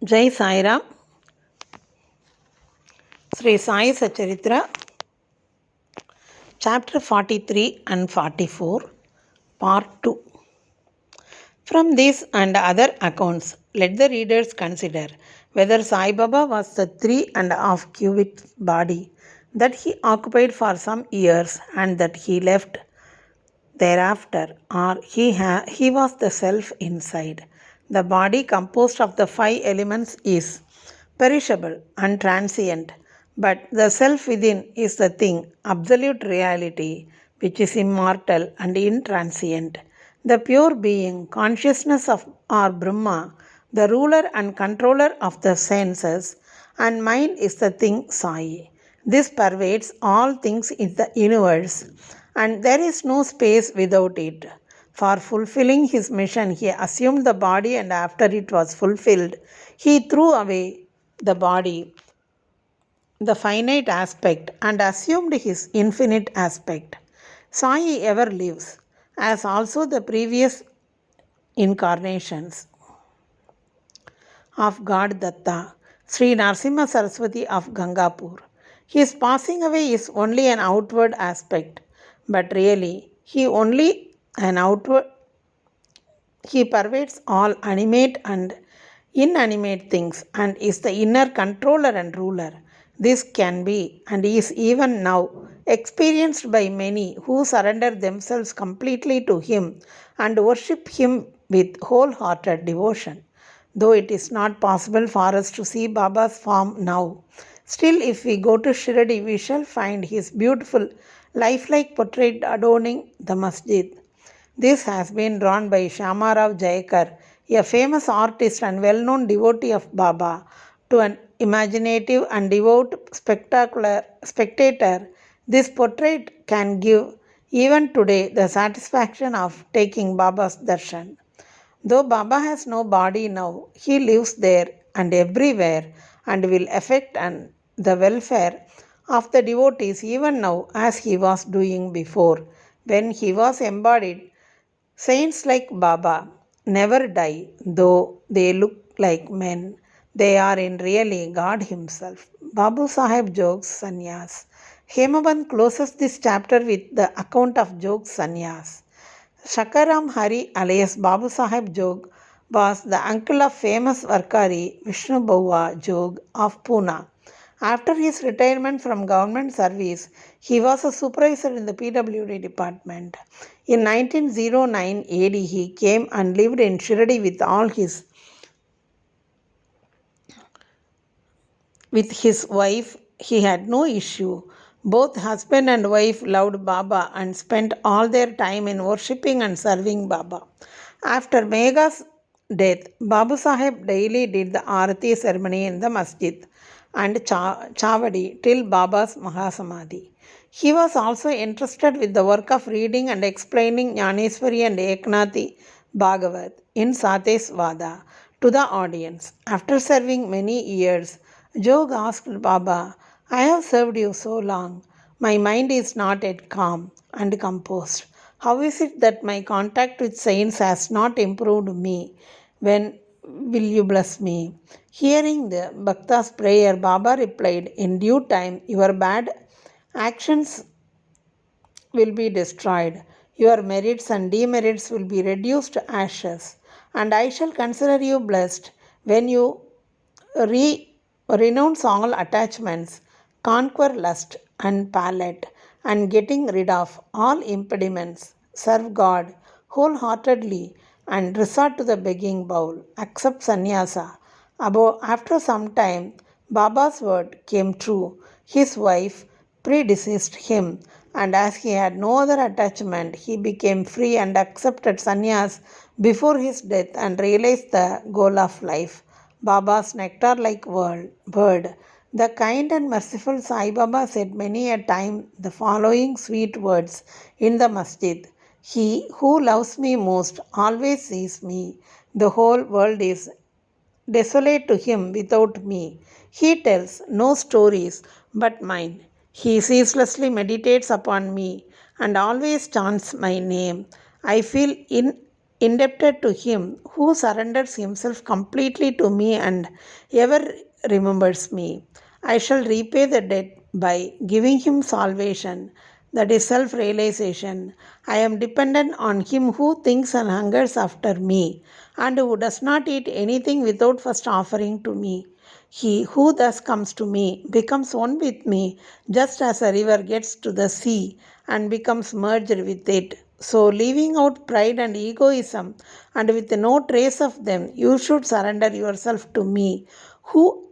Jai Sai Ram, Sri Sai Satcharitra Chapter 43 and 44, Part 2. From this and other accounts, let the readers consider whether Sai Baba was the 3.5 cubit body that he occupied for some years and that he left thereafter, or he was the self inside. The body composed of the 5 elements is perishable and transient, but the self within is the thing, absolute reality, which is immortal and intransient. The pure being, consciousness of or Brahma, the ruler and controller of the senses, and mind is the thing Sai. This pervades all things in the universe, and there is no space without it. For fulfilling his mission, he assumed the body, and after it was fulfilled, he threw away the body, the finite aspect, and assumed his infinite aspect. Sai ever lives, as also the previous incarnations of God Datta, Sri Narasimha Saraswati of Gangapur. His passing away is only an outward aspect, but really he pervades all animate and inanimate things and is the inner controller and ruler. This can be and is even now experienced by many who surrender themselves completely to him and worship him with wholehearted devotion. Though it is not possible for us to see Baba's form now, still, if we go to Shirdi, we shall find his beautiful, lifelike portrait adorning the masjid. This has been drawn by Shyamarav Jayakar, a famous artist and well known devotee of Baba. To an imaginative and devout spectator, this portrait can give even today the satisfaction of taking Baba's darshan. Though Baba has no body now, he lives there and everywhere and will affect the welfare of the devotees even now as he was doing before. When he was embodied, saints like Baba never die, though they look like men. They are in really God Himself. Babu Sahib Jog's Sannyas. Hemaband closes this chapter with the account of Jog's Sannyas. Shakaram Hari alias Babu Sahib Jog was the uncle of famous Varkari Vishnu Bhava Jog of Pune. After his retirement from government service, he was a supervisor in the PWD department. In 1909 AD, he came and lived in Shirdi with his wife. He had no issue. Both husband and wife loved Baba and spent all their time in worshipping and serving Baba. After Megha's death, Babu Sahib daily did the Arati ceremony in the masjid and Chavadi till Baba's Mahasamadhi. He was also interested with the work of reading and explaining Jnaneswari and Eknathi Bhagavat in Sateswada to the audience. After serving many years, Jog asked Baba, I have served you so long. My mind is not yet calm and composed. How is it that my contact with saints has not improved me? When will you bless me? Hearing the Bhakta's prayer, Baba replied, in due time, your bad actions will be destroyed. Your merits and demerits will be reduced to ashes. And I shall consider you blessed when you renounce all attachments, conquer lust and palate, and getting rid of all impediments, serve God wholeheartedly and resort to the begging bowl. Accept sannyasa. After some time, Baba's word came true. His wife predeceased him, and as he had no other attachment, he became free and accepted sannyas before his death and realized the goal of life. Baba's nectar like word. The kind and merciful Sai Baba said many a time the following sweet words in the masjid. He who loves me most always sees me. The whole world is desolate to him without me. He tells no stories but mine. He ceaselessly meditates upon me and always chants my name. I feel indebted to him who surrenders himself completely to me and ever remembers me. I shall repay the debt by giving him salvation, that is self realization. I am dependent on him who thinks and hungers after me, and who does not eat anything without first offering to me. He who thus comes to me becomes one with me, just as a river gets to the sea and becomes merged with it. So, leaving out pride and egoism, and with no trace of them, you should surrender yourself to me, who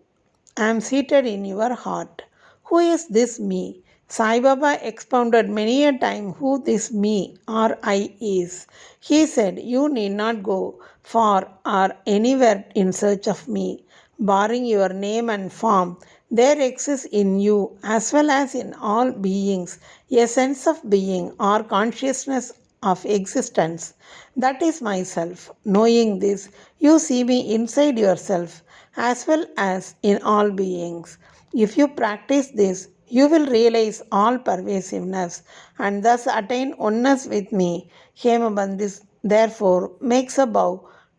am seated in your heart. Who is this me? Sai Baba expounded many a time who this me or I is. He said, "You need not go far or anywhere in search of me. Barring your name and form, there exists in you, as well as in all beings, a sense of being or consciousness of existence. That is myself. Knowing this, you see me inside yourself as well as in all beings. If you practice this, you will realize all pervasiveness and thus attain oneness with me." Hemabandis therefore makes a bow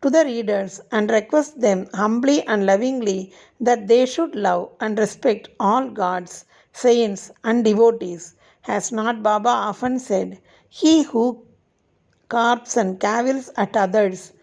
to the readers and requests them humbly and lovingly that they should love and respect all gods, saints, and devotees. Has not Baba often said, "He who carps and cavils at others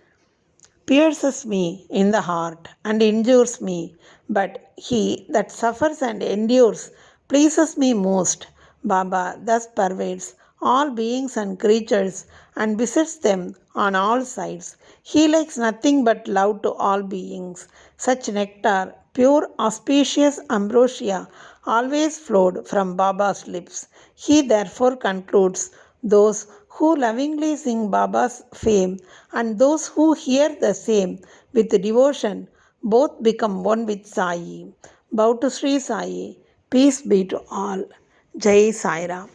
pierces me in the heart and injures me, but he that suffers and endures pleases me most." Baba thus pervades all beings and creatures and visits them on all sides. He likes nothing but love to all beings. Such nectar, pure auspicious ambrosia, always flowed from Baba's lips. He therefore concludes, "Those who lovingly sing Baba's fame and those who hear the same with devotion both become one with Sai." Bow to Sri Sai. Peace be to all. Jai Sai Ram.